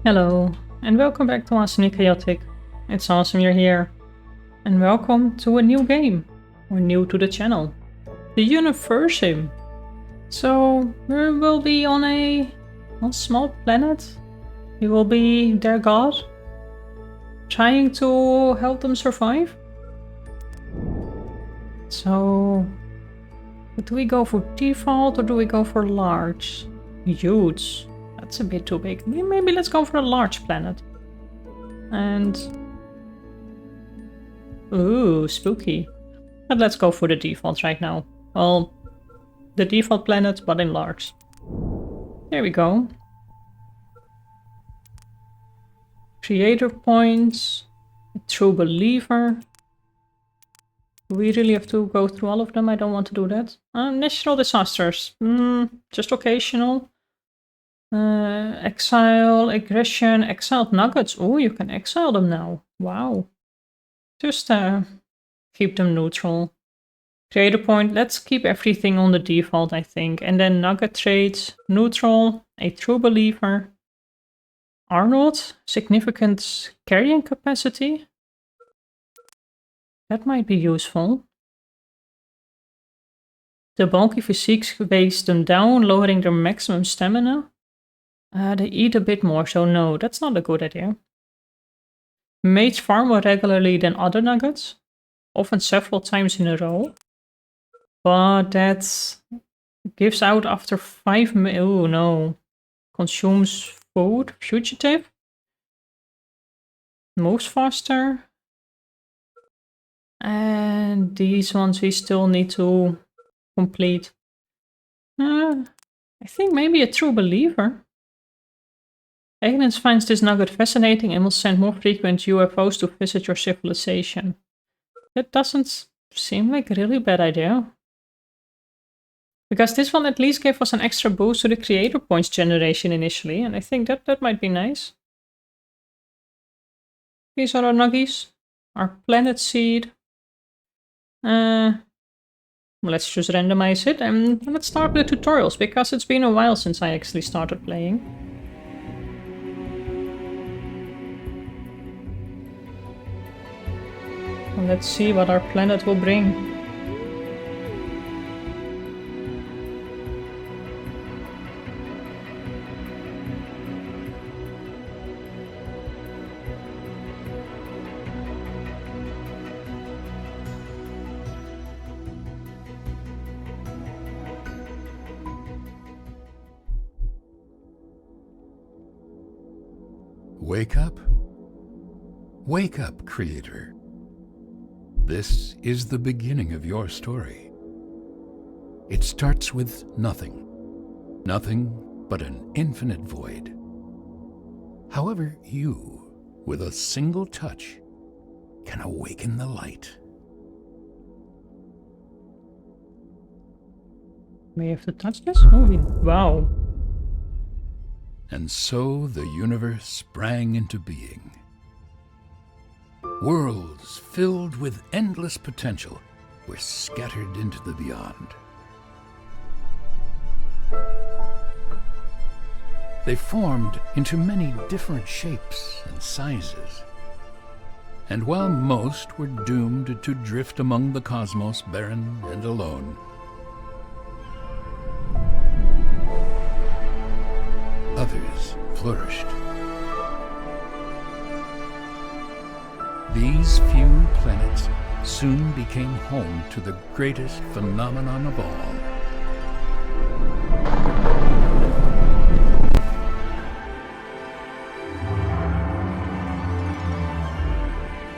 Hello, and welcome back to Awesomely Chaotic. It's awesome you're here. And welcome to a new game, or new to the channel, the Universim. So, we will be on a small planet. We will be their god, trying to help them survive. So, do we go for default or do we go for large? Huge. That's a bit too big. Maybe let's go for a large planet. And... ooh, spooky. But let's go for the default right now. Well, the default planet, but in large. There we go. Creator points. A true believer. Do we really have to go through all of them? I don't want to do that. Natural disasters. Just occasional. Exile, aggression, exiled nuggets. Oh, you can exile them now. Wow. Just keep them neutral. Creator point, let's keep everything on the default, I think. And then nugget traits, neutral, a true believer. Arnold, significant carrying capacity. That might be useful. The bulky physique weighs them down, lowering their maximum stamina. They eat a bit more, so no, that's not a good idea. Mates far more regularly than other nuggets, often several times in a row. But that gives out after 5 minutes. Oh no. Consumes food. Fugitive. Moves faster. And these ones we still need to complete. I think maybe a true believer. Agnes finds this nugget fascinating and will send more frequent UFOs to visit your civilization. That doesn't seem like a really bad idea. Because this one at least gave us an extra boost to the creator points generation initially, and I think that might be nice. These are our nuggies. Our planet seed. Let's just randomize it and let's start with the tutorials, because it's been a while since I actually started playing. Let's see what our planet will bring. Wake up. Wake up, Creator. This is the beginning of your story. It starts with nothing. Nothing but an infinite void. However, you, with a single touch, can awaken the light. May I have to touch this? Oh, wow. And so the universe sprang into being. Worlds filled with endless potential were scattered into the beyond. They formed into many different shapes and sizes. And while most were doomed to drift among the cosmos barren and alone, others flourished. These few planets soon became home to the greatest phenomenon of all.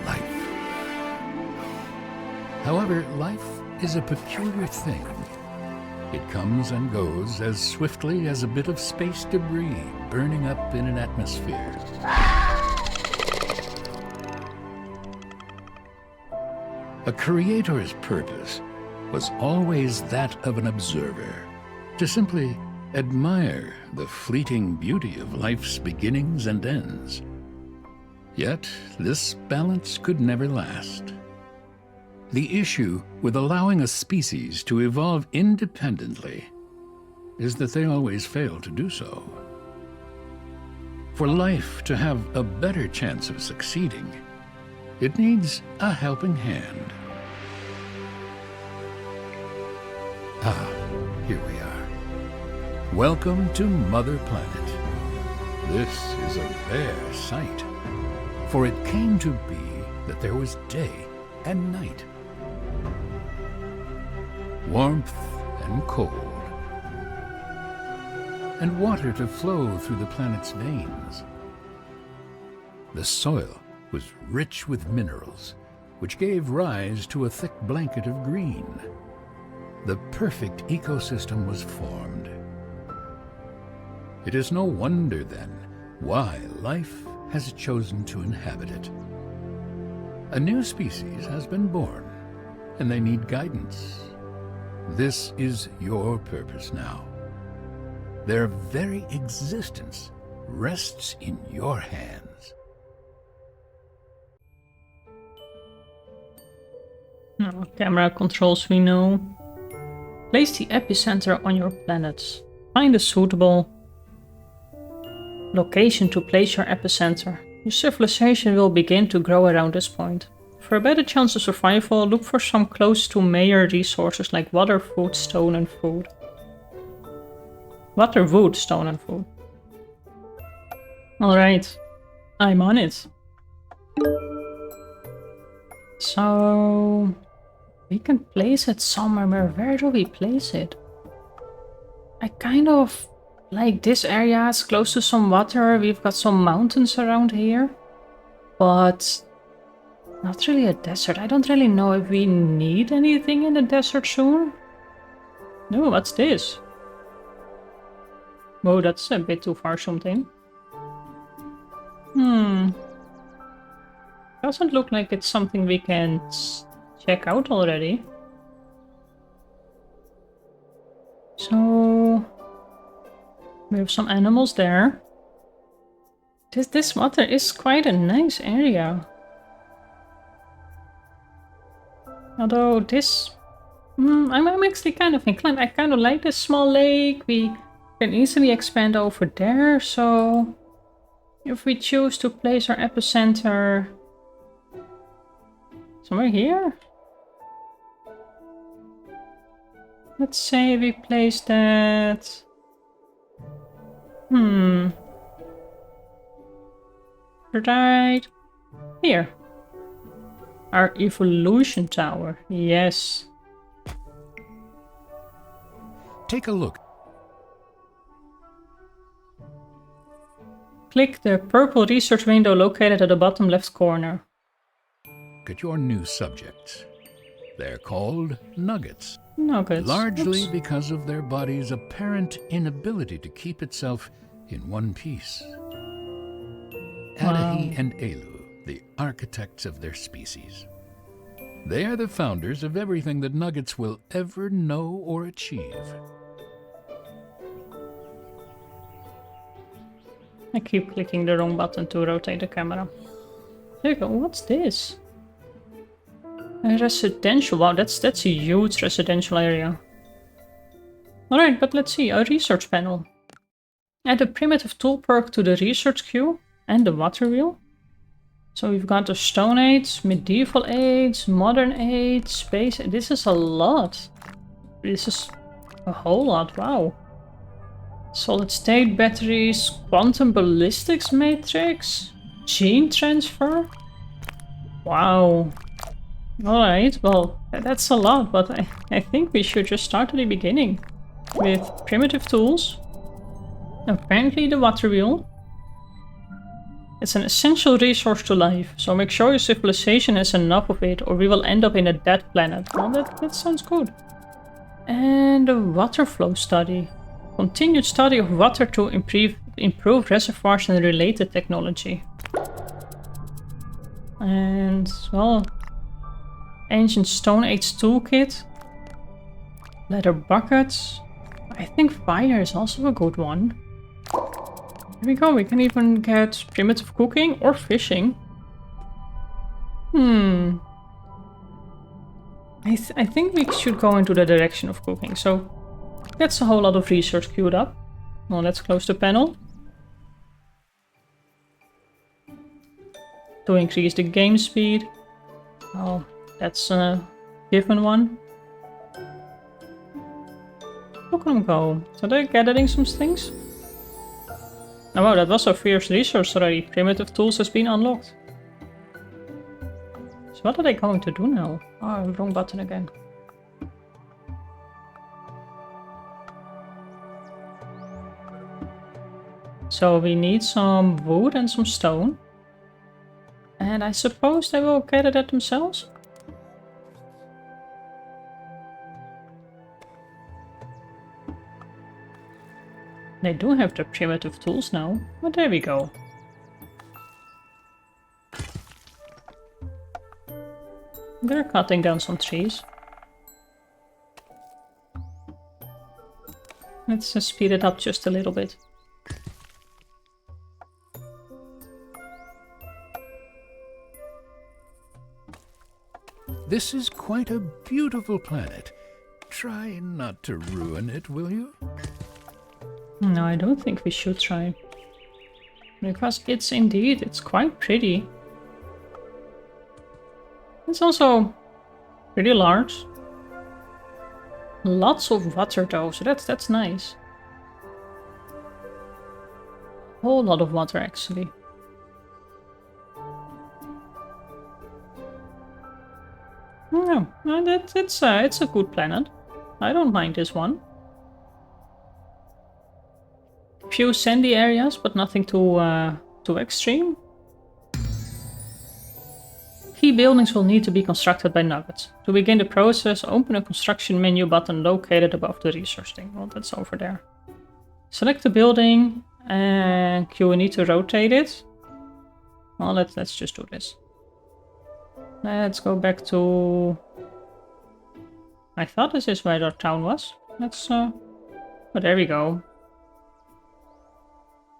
Life. However, life is a peculiar thing. It comes and goes as swiftly as a bit of space debris burning up in an atmosphere. A creator's purpose was always that of an observer, to simply admire the fleeting beauty of life's beginnings and ends. Yet, this balance could never last. The issue with allowing a species to evolve independently is that they always fail to do so. For life to have a better chance of succeeding, it needs a helping hand. Ah, here we are. Welcome to Mother Planet. This is a rare sight, for it came to be that there was day and night, warmth and cold, and water to flow through the planet's veins. The soil was rich with minerals, which gave rise to a thick blanket of green. The perfect ecosystem was formed. It is no wonder, then, why life has chosen to inhabit it. A new species has been born, and they need guidance. This is your purpose now. Their very existence rests in your hands. Oh, camera controls we know. Place the epicenter on your planet. Find a suitable location to place your epicenter. Your civilization will begin to grow around this point. For a better chance of survival, look for some close to major resources like water, food, stone and food. Water, wood, stone and food. Alright, I'm on it. So we can place it somewhere. Where do we place it? I kind of like this area. It's close to some water. We've got some mountains around here. But not really a desert. I don't really know if we need anything in the desert soon. No, what's this? Whoa, that's a bit too far something. Doesn't look like it's something we can check out already. So we have some animals there. This water is quite a nice area. Although this, I'm actually kind of inclined. I kind of like this small lake. We can easily expand over there. So if we choose to place our epicenter somewhere here. Let's say we place that. Right here. Our evolution tower. Yes. Take a look. Click the purple research window located at the bottom left corner. At your new subjects. They're called nuggets. Nuggets. Largely Oops. because of their body's apparent inability to keep itself in one piece. Adahi and Elu, the architects of their species. They are the founders of everything that nuggets will ever know or achieve. I keep clicking the wrong button to rotate the camera. There you go. What's this? A residential. Wow, that's a huge residential area. Alright, but let's see. A research panel. Add a primitive tool perk to the research queue and the water wheel. So we've got the Stone Age, Medieval Age, Modern Age, Space. This is a lot. This is a whole lot. Wow. Solid state batteries, quantum ballistics matrix, gene transfer. Wow. Alright, well, that's a lot, but I think we should just start at the beginning. With primitive tools. Apparently the water wheel. It's an essential resource to life, so make sure your civilization has enough of it or we will end up in a dead planet. Well, that sounds good. And the water flow study. Continued study of water to improve reservoirs and related technology. And, well, Ancient Stone Age toolkit. Leather buckets. I think fire is also a good one. Here we go, we can even get primitive cooking or fishing. I think we should go into the direction of cooking, so that's a whole lot of research queued up. Well, let's close the panel. to increase the game speed. Oh, that's a given one. Look at them go. So they're gathering some things. Oh wow, that was a fierce resource already. Primitive tools has been unlocked. So what are they going to do now? Oh, wrong button again. So we need some wood and some stone. And I suppose they will gather that themselves? They do have the primitive tools now, but there we go. They're cutting down some trees. Let's speed it up just a little bit. This is quite a beautiful planet. Try not to ruin it, will you? No, I don't think we should try. Because it's quite pretty. It's also pretty large. Lots of water though, so that's nice. Whole lot of water actually. No, it's a good planet. I don't mind this one. Few sandy areas, but nothing too extreme. Key buildings will need to be constructed by nuggets. To begin the process, open a construction menu button located above the resource thing. Well, that's over there. Select the building, and you will need to rotate it. Well, let's just do this. Let's go back to... I thought this is where our town was. Let's... Oh, there we go.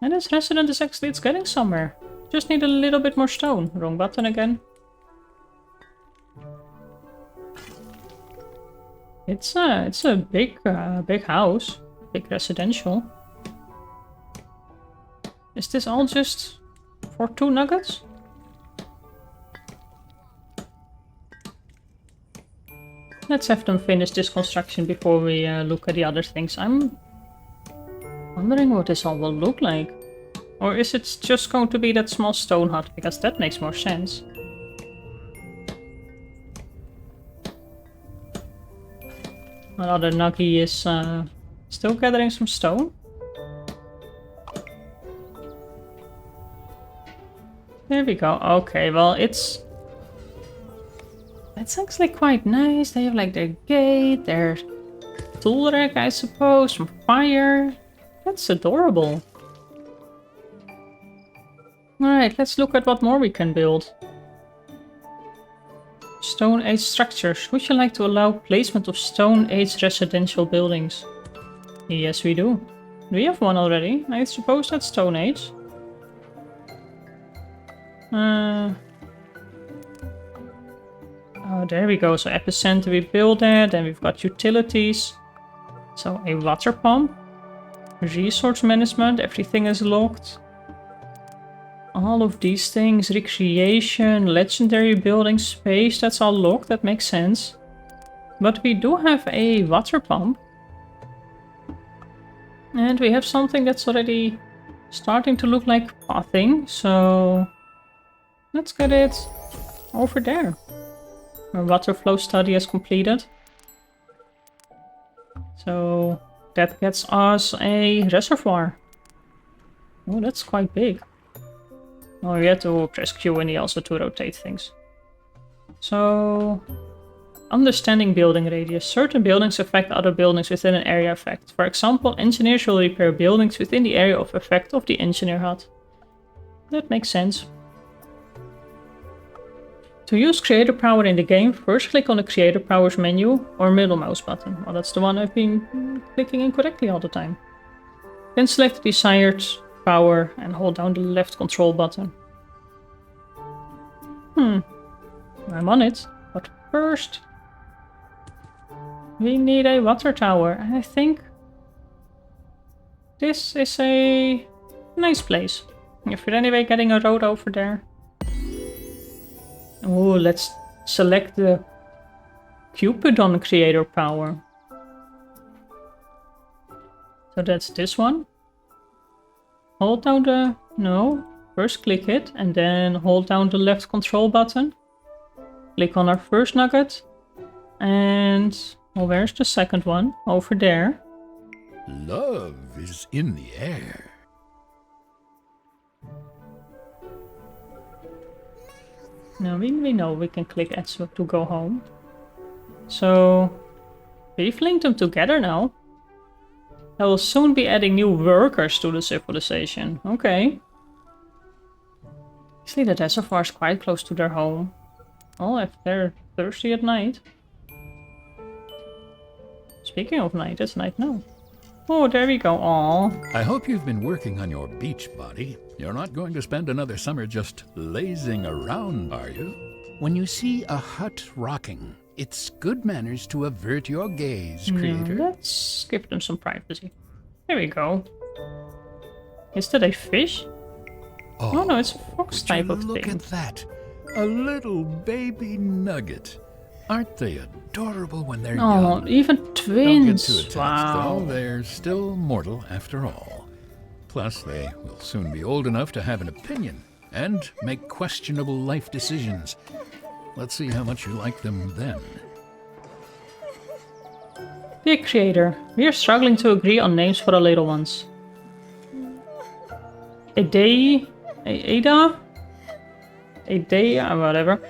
And this resident is actually... It's getting somewhere. Just need a little bit more stone. Wrong button again. It's a big house. Big residential. Is this all just for 2 nuggets? Let's have them finish this construction before we look at the other things. I'm wondering what this all will look like. Or is it just going to be that small stone hut? Because that makes more sense. Another Nuggy is still gathering some stone. There we go. Okay, well, it's actually quite nice. They have like their gate, their tool rack, I suppose, some fire. That's adorable. Alright, let's look at what more we can build. Stone Age structures. Would you like to allow placement of Stone Age residential buildings? Yes, we do. We have one already. I suppose that's Stone Age. Oh, there we go. So epicenter, we built that. Then we've got utilities. So a water pump. Resource management. Everything is locked. All of these things. Recreation. Legendary building. Space. That's all locked. That makes sense. But we do have a water pump. And we have something that's already starting to look like pathing. So let's get it over there. Our water flow study is completed. So that gets us a reservoir. Oh, that's quite big. Oh, we have to press Q and E also to rotate things. So, understanding building radius. Certain buildings affect other buildings within an area effect. For example, engineers will repair buildings within the area of effect of the engineer hut. That makes sense. To use creator power in the game, first click on the creator powers menu or middle mouse button. Well, that's the one I've been clicking incorrectly all the time. Then select the desired power and hold down the left control button. I'm on it. But first, we need a water tower. And I think this is a nice place. If you're anyway getting a road over there. Oh, let's select the Cupidon creator power. So that's this one. Hold down the... no. First click it and then hold down the left control button. Click on our first nugget. And... well, where's the second one? Over there. Love is in the air. Now we know we can click add to go home. So we've linked them together now. I will soon be adding new workers to the civilization. Okay. Actually, the reservoir is quite close to their home. Oh, if they're thirsty at night. Speaking of night, it's night now. Oh, there we go. Aww. I hope you've been working on your beach body. You're not going to spend another summer just lazing around, are you? When you see a hut rocking, it's good manners to avert your gaze, creator. Let's give them some privacy. There we go. Is that a fish? Oh no, it's a fox type of thing. Look at that. A little baby nugget. Aren't they adorable when they're young? Oh, even twins. Don't get too attached, though. They're still mortal after all. Plus, they will soon be old enough to have an opinion and make questionable life decisions. Let's see how much you like them then. Dear creator, we are struggling to agree on names for the little ones. Ada, whatever,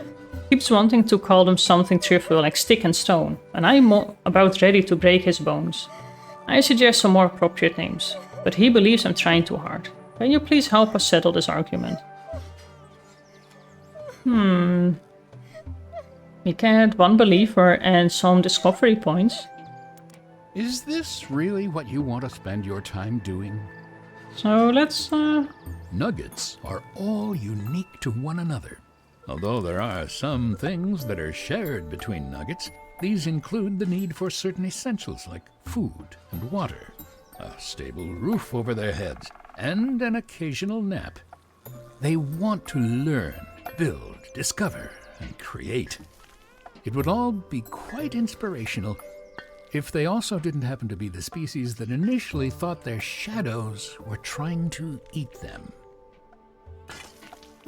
keeps wanting to call them something trivial like stick and stone, and I'm about ready to break his bones. I suggest some more appropriate names, but he believes I'm trying too hard. Can you please help us settle this argument? We can add one believer and some discovery points. Is this really what you want to spend your time doing? So let's... Nuggets are all unique to one another. Although there are some things that are shared between nuggets, these include the need for certain essentials like food and water, a stable roof over their heads, and an occasional nap. They want to learn, build, discover, and create. It would all be quite inspirational if they also didn't happen to be the species that initially thought their shadows were trying to eat them.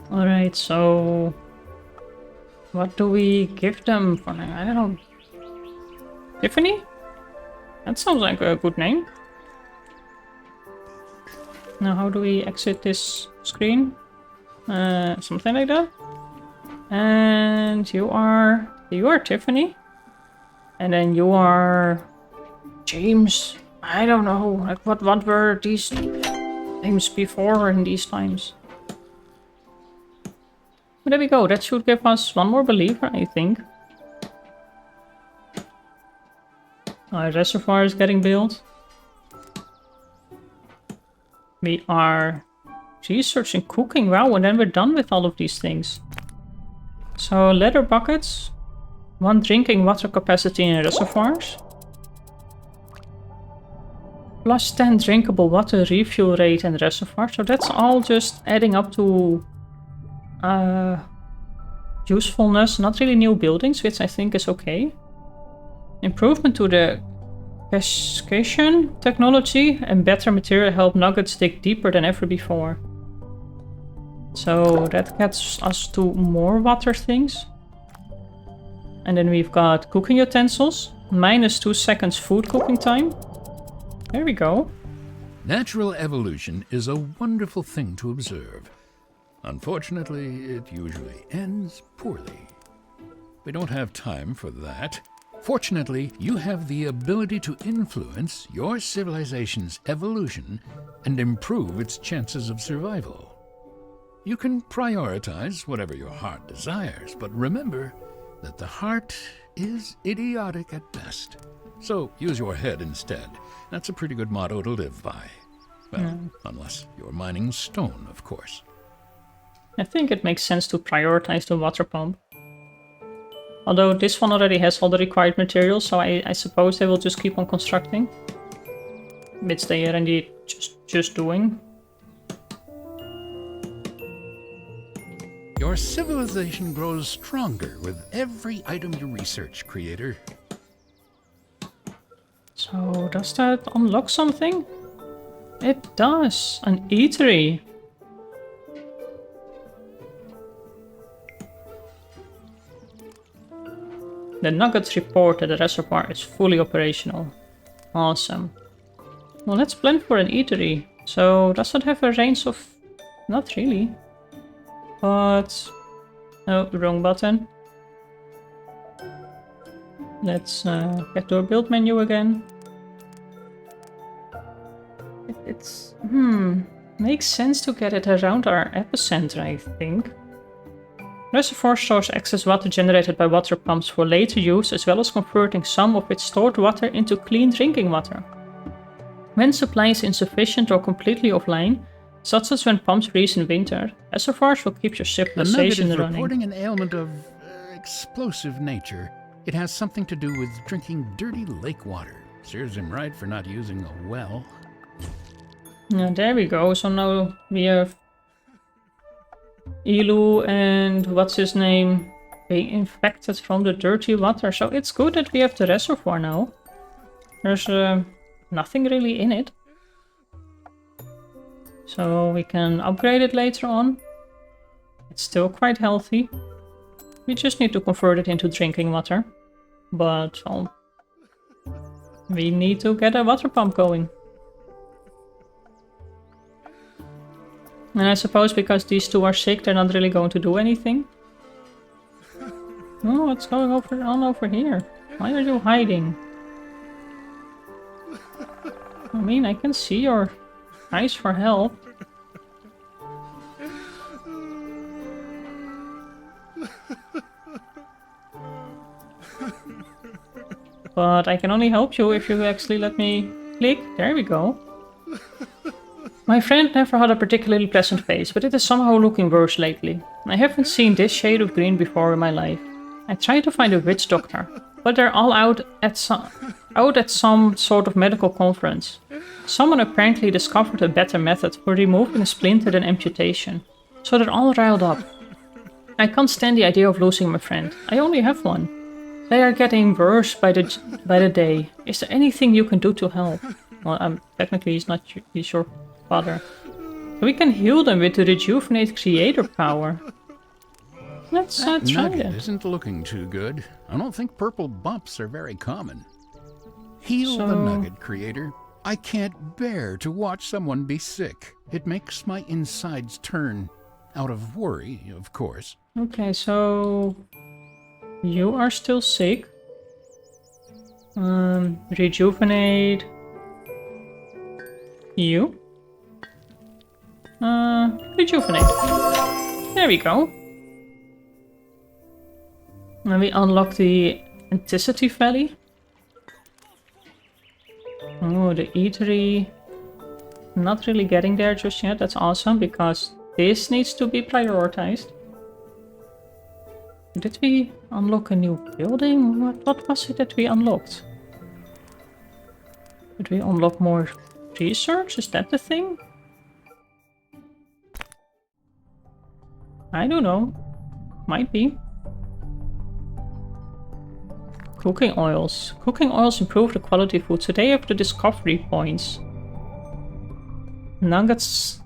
Alright, so... what do we give them for name? I don't know. Tiffany? That sounds like a good name. Now how do we exit this screen? Something like that. And you are Tiffany. And then you are James. I don't know. Like what were these names before in these times? But there we go. That should give us one more believer, I think. Our reservoir is getting built. We are researching cooking. Wow, and then we're done with all of these things. So leather buckets. 1 drinking water capacity in reservoirs. Plus 10 drinkable water refuel rate in reservoirs. So that's all just adding up to usefulness. Not really new buildings, which I think is okay. Improvement to the cascation technology and better material help nuggets dig deeper than ever before. So that gets us to more water things. And then we've got cooking utensils. -2 seconds food cooking time. There we go. Natural evolution is a wonderful thing to observe. Unfortunately, it usually ends poorly. We don't have time for that. Fortunately, you have the ability to influence your civilization's evolution and improve its chances of survival. You can prioritize whatever your heart desires, but remember that the heart is idiotic at best. So use your head instead. That's a pretty good motto to live by. Well, unless you're mining stone, of course. I think it makes sense to prioritize the water pump. Although this one already has all the required materials, so I suppose they will just keep on constructing. Which they are indeed just doing. Your civilization grows stronger with every item you research, creator. So, does that unlock something? It does. An eatery. The nuggets report that the reservoir is fully operational. Awesome. Well, let's plan for an eatery. So, does it have a range of... Not really. But... Oh, wrong button. Let's get to our build menu again. It's... Makes sense to get it around our epicenter, I think. Reservoir stores excess water generated by water pumps for later use, as well as converting some of its stored water into clean drinking water. When supply is insufficient or completely offline, such as when pumps freeze in winter, reservoirs will keep your civilization The nugget is running. reporting an ailment of explosive nature. It has something to do with drinking dirty lake water. Serves him right for not using a well. Yeah, there we go. So now we have Elu and what's his name being infected from the dirty water. So it's good that we have the reservoir now. There's nothing really in it. So we can upgrade it later on. It's still quite healthy. We just need to convert it into drinking water. But well, we need to get a water pump going. And I suppose because these two are sick, they're not really going to do anything. Oh, what's going on over here? Why are you hiding? I mean, I can see your eyes for help. But I can only help you if you actually let me click. There we go. My friend never had a particularly pleasant face, but it is somehow looking worse lately. I haven't seen this shade of green before in my life. I tried to find a witch doctor, but they're all out at some sort of medical conference. Someone apparently discovered a better method for removing a splinter than amputation, so they're all riled up. I can't stand the idea of losing my friend. I only have one. They are getting worse by the day. Is there anything you can do to help? Well, technically he's your father. We can heal them with the rejuvenate creator power. Let's try Nugget it. isn't looking too good. I don't think purple bumps are very common. Heal the So- nugget, creator. I can't bear to watch someone be sick. It makes my insides turn. Out of worry, of course. Okay, so you are still sick. Rejuvenate you. Rejuvenate. There we go. And we unlock the Anticity Valley. Oh, the eatery. Not really getting there just yet. That's awesome because this needs to be prioritized. Did we unlock a new building? What was it that we unlocked? Did we unlock more research? Is that the thing? I don't know. Might be. Cooking oils. Cooking oils improve the quality of food, so they have the discovery points. Nuggets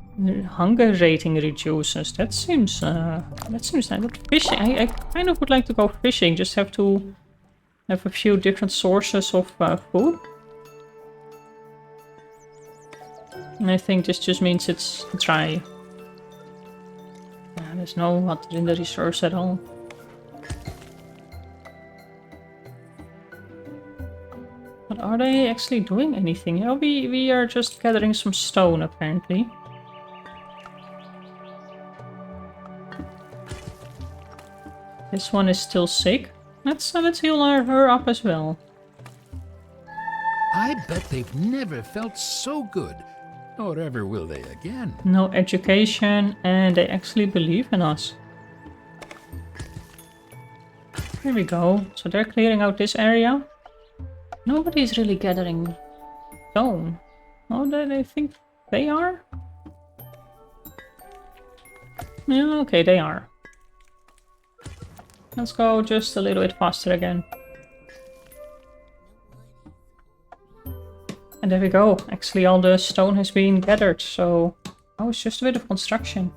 hunger rating reduces. That seems nice. But fishing, I kind of would like to go fishing. Just have to have a few different sources of food. And I think this just means it's dry. There's no water in the resource at all. But are they actually doing anything? Yeah, we are just gathering some stone apparently. This one is still sick. Let's heal her up as well. I bet they've never felt so good. Nor ever will they again. No education, and they actually believe in us. Here we go. So they're clearing out this area. Nobody's really gathering stone. Oh, they think they are? Yeah, okay, they are. Let's go just a little bit faster again. And there we go. Actually, all the stone has been gathered, so now it's just a bit of construction.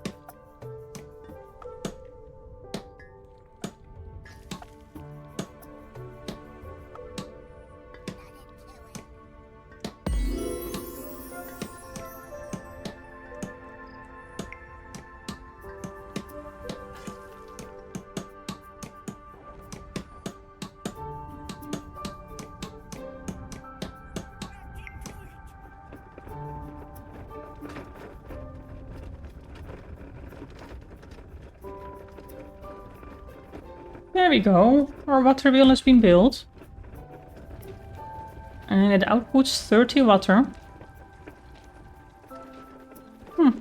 There we go. Our water wheel has been built. And it outputs 30 water. Well,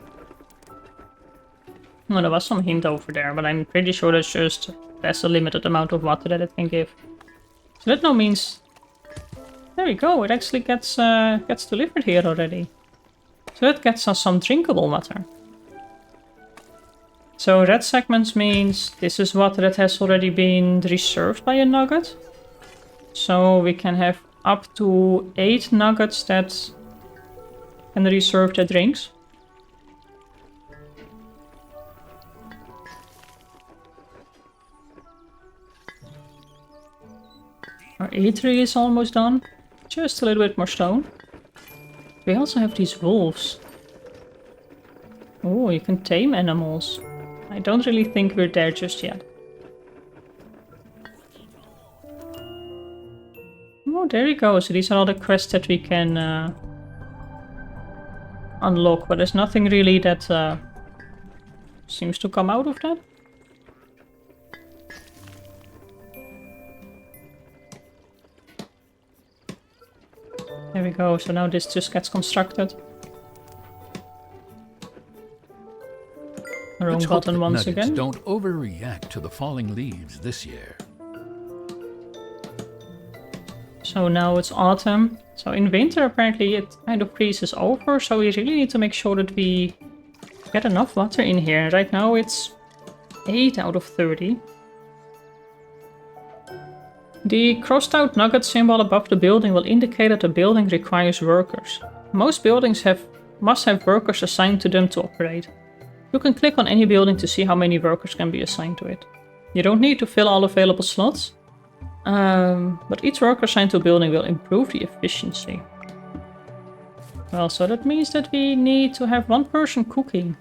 there was some hint over there, but I'm pretty sure that's a limited amount of water that it can give. So that now means... There we go, it actually gets delivered here already. So that gets us some drinkable water. So red segments means this is water that has already been reserved by a nugget. So we can have up to 8 nuggets that can reserve their drinks. Our E3 is almost done. Just a little bit more stone. We also have these wolves. Oh, you can tame animals. I don't really think we're there just yet. Oh, there you go. So these are all the quests that we can unlock. But there's nothing really that seems to come out of that. There we go. So now this just gets constructed. Wrong button once again. Don't overreact to the falling leaves this year. So now it's autumn. So in winter apparently it kind of freezes over. So we really need to make sure that we get enough water in here. Right now it's 8 out of 30. The crossed out nugget symbol above the building will indicate that the building requires workers. Most buildings must have workers assigned to them to operate. You can click on any building to see how many workers can be assigned to it. You don't need to fill all available slots, but each worker assigned to a building will improve the efficiency. Well, so that means that we need to have one person cooking.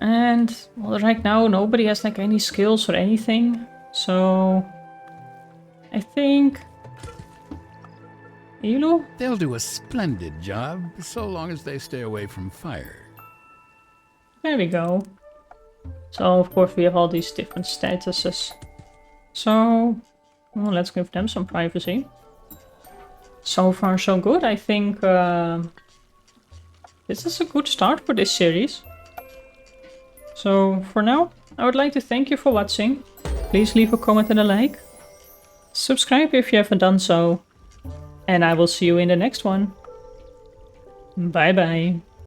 And well, right now nobody has like any skills or anything, so I think... Elu? They'll do a splendid job, so long as they stay away from fire. There we go. So of course we have all these different statuses. So well, let's give them some privacy. So far so good. I think this is a good start for this series. So for now, I would like to thank you for watching. Please leave a comment and a like. Subscribe if you haven't done so. And I will see you in the next one. Bye bye.